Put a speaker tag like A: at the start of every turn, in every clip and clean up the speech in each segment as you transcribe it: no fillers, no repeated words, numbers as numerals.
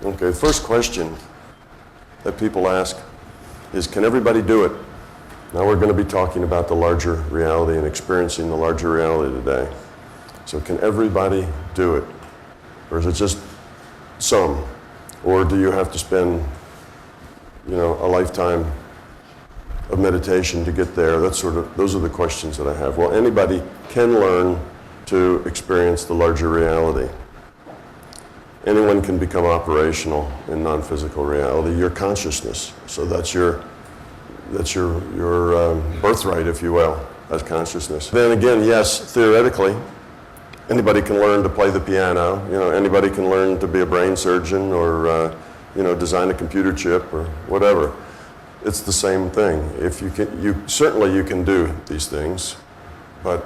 A: Okay, the first question that people ask is, can everybody do it? Now we're going to be talking about the larger reality and experiencing the larger reality today. So can everybody do it? Or is it just some? Or do you have to spend, a lifetime of meditation to get there? Those are the questions that I have. Well, anybody can learn to experience the larger reality. Anyone can become operational in non-physical reality. Your consciousness. So that's your birthright, if you will, as consciousness. Then again, yes, theoretically, anybody can learn to play the piano. Anybody can learn to be a brain surgeon or design a computer chip or whatever. It's the same thing. If you can, certainly you can do these things, but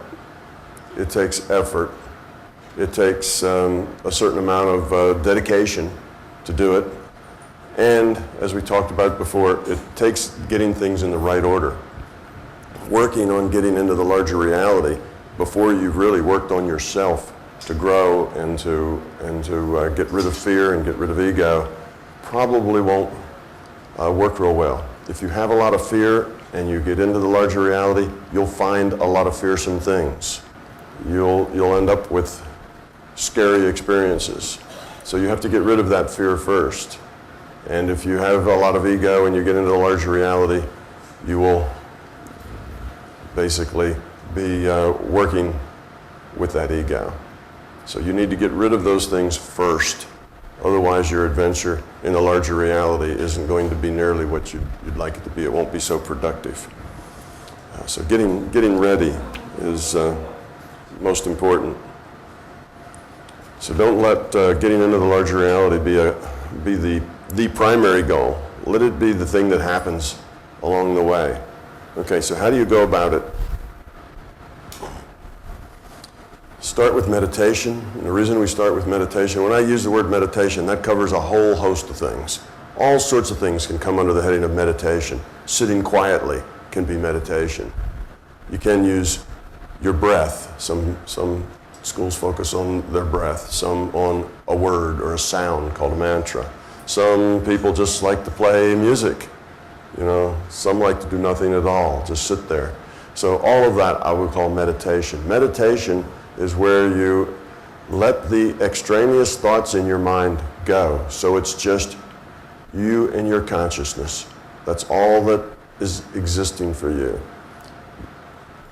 A: it takes effort. It takes a certain amount of dedication to do it. And as we talked about before, it takes getting things in the right order. Working on getting into the larger reality before you've really worked on yourself to grow and to get rid of fear and get rid of ego probably won't work real well. If you have a lot of fear and you get into the larger reality, you'll find a lot of fearsome things. You'll end up with scary experiences. So you have to get rid of that fear first. And if you have a lot of ego and you get into the larger reality, you will basically be working with that ego. So you need to get rid of those things first. Otherwise, your adventure in the larger reality isn't going to be nearly what you'd like it to be. It won't be so productive. So getting ready is most important. So don't let getting into the larger reality be the primary goal. Let it be the thing that happens along the way. Okay, so how do you go about it? Start with meditation. And the reason we start with meditation, when I use the word meditation, that covers a whole host of things. All sorts of things can come under the heading of meditation. Sitting quietly can be meditation. You can use your breath. Some schools focus on their breath, some on a word or a sound called a mantra. Some people just like to play music. Some like to do nothing at all, just sit there. So all of that I would call meditation. Meditation is where you let the extraneous thoughts in your mind go. So it's just you and your consciousness. That's all that is existing for you.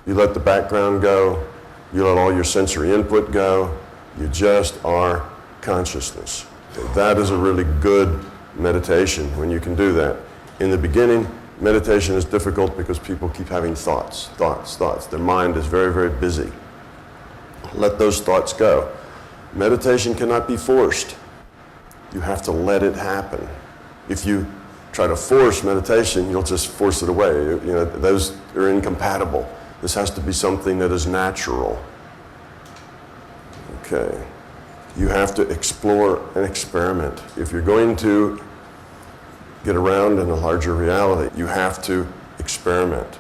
A: You let the background go. You let all your sensory input go. You just are consciousness. Okay, that is a really good meditation when you can do that. In the beginning, meditation is difficult because people keep having thoughts. Their mind is very, very busy. Let those thoughts go. Meditation cannot be forced. You have to let it happen. If you try to force meditation, you'll just force it away. Those are incompatible. This has to be something that is natural. Okay. You have to explore and experiment. If you're going to get around in a larger reality, you have to experiment.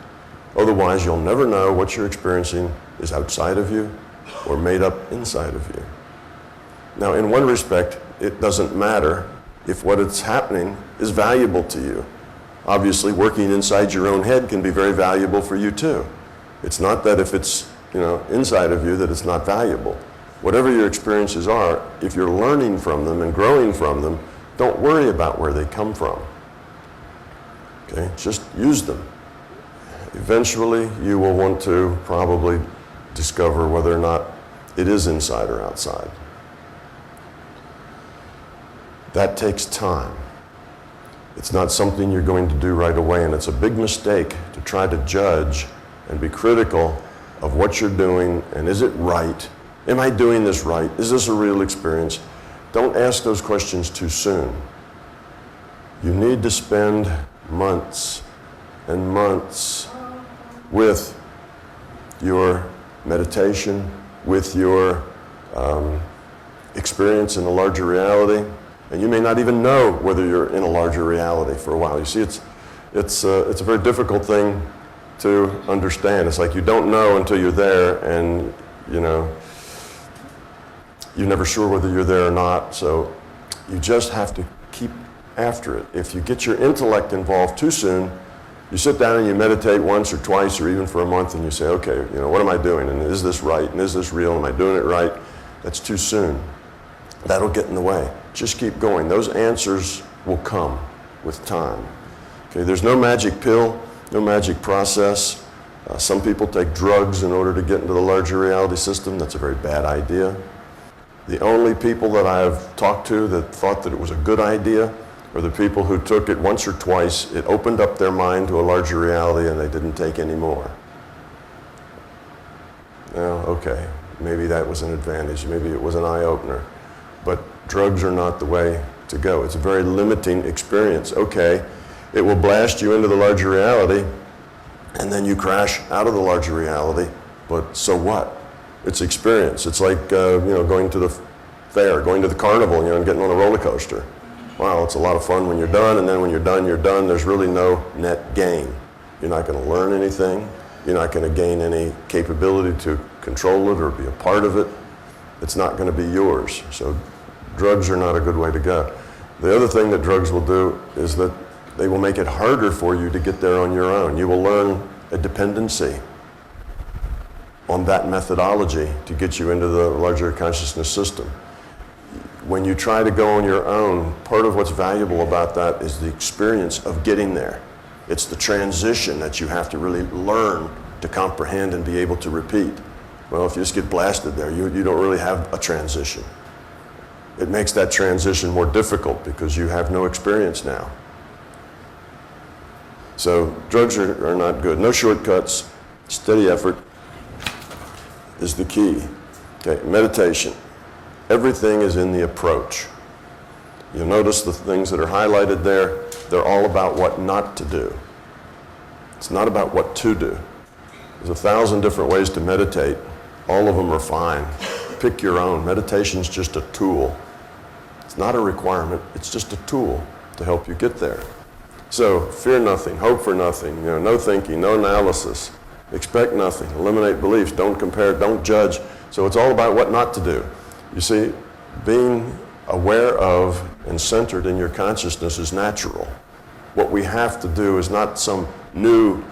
A: Otherwise, you'll never know what you're experiencing is outside of you or made up inside of you. Now, in one respect, it doesn't matter if what is happening is valuable to you. Obviously, working inside your own head can be very valuable for you too. It's not that if it's inside of you that it's not valuable. Whatever your experiences are, if you're learning from them and growing from them, don't worry about where they come from. Okay, just use them. Eventually, you will want to probably discover whether or not it is inside or outside. That takes time. It's not something you're going to do right away, and it's a big mistake to try to judge and be critical of what you're doing, and is it right? Am I doing this right? Is this a real experience? Don't ask those questions too soon. You need to spend months and months with your meditation, with your experience in a larger reality, and you may not even know whether you're in a larger reality for a while. You see, it's a very difficult thing to understand. It's like you don't know until you're there, and you're never sure whether you're there or not. So You just have to keep after it. If you get your intellect involved too soon, you sit down and you meditate once or twice or even for a month and you say, okay, what am I doing? And is this right? And is this real? Am I doing it right? That's too soon. That'll get in the way. Just keep going. Those answers will come with time. Okay, there's no magic pill, no magic process. Some people take drugs in order to get into the larger reality system. That's a very bad idea. The only people that I have talked to that thought that it was a good idea are the people who took it once or twice. It opened up their mind to a larger reality and they didn't take any more. Well, okay, maybe that was an advantage. Maybe it was an eye-opener. But drugs are not the way to go. It's a very limiting experience. Okay, it will blast you into the larger reality and then you crash out of the larger reality, but so what? It's experience. It's like going to the fair, going to the carnival, and getting on a roller coaster. Wow, it's a lot of fun when you're done, and then when you're done, there's really no net gain. You're not going to learn anything. You're not going to gain any capability to control it or be a part of it. It's not going to be yours. So drugs are not a good way to go. The other thing that drugs will do is that they will make it harder for you to get there on your own. You will learn a dependency on that methodology to get you into the larger consciousness system. When you try to go on your own, part of what's valuable about that is the experience of getting there. It's the transition that you have to really learn to comprehend and be able to repeat. Well, if you just get blasted there, you don't really have a transition. It makes that transition more difficult because you have no experience now. So drugs are not good. No shortcuts. Steady effort is the key. Okay, meditation. Everything is in the approach. You'll notice the things that are highlighted there, they're all about what not to do. It's not about what to do. There's 1,000 different ways to meditate. All of them are fine. Pick your own. Meditation's just a tool. It's not a requirement, it's just a tool to help you get there. So, fear nothing, hope for nothing, no thinking, no analysis, expect nothing, eliminate beliefs, don't compare, don't judge. So it's all about what not to do. You see, being aware of and centered in your consciousness is natural. What we have to do is not some new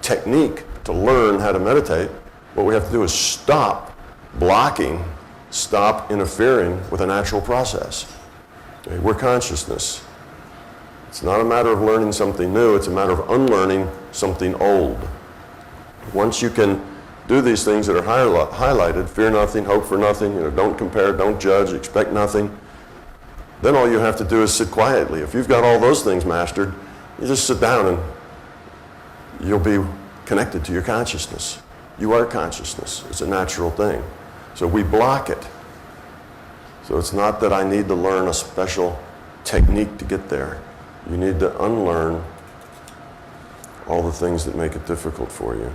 A: technique to learn how to meditate. What we have to do is stop blocking, stop interfering with a natural process. Okay? We're consciousness. It's not a matter of learning something new, it's a matter of unlearning something old. Once you can do these things that are highlighted, fear nothing, hope for nothing, don't compare, don't judge, expect nothing, then all you have to do is sit quietly. If you've got all those things mastered, you just sit down and you'll be connected to your consciousness. You are consciousness. It's a natural thing. So we block it. So it's not that I need to learn a special technique to get there. You need to unlearn all the things that make it difficult for you.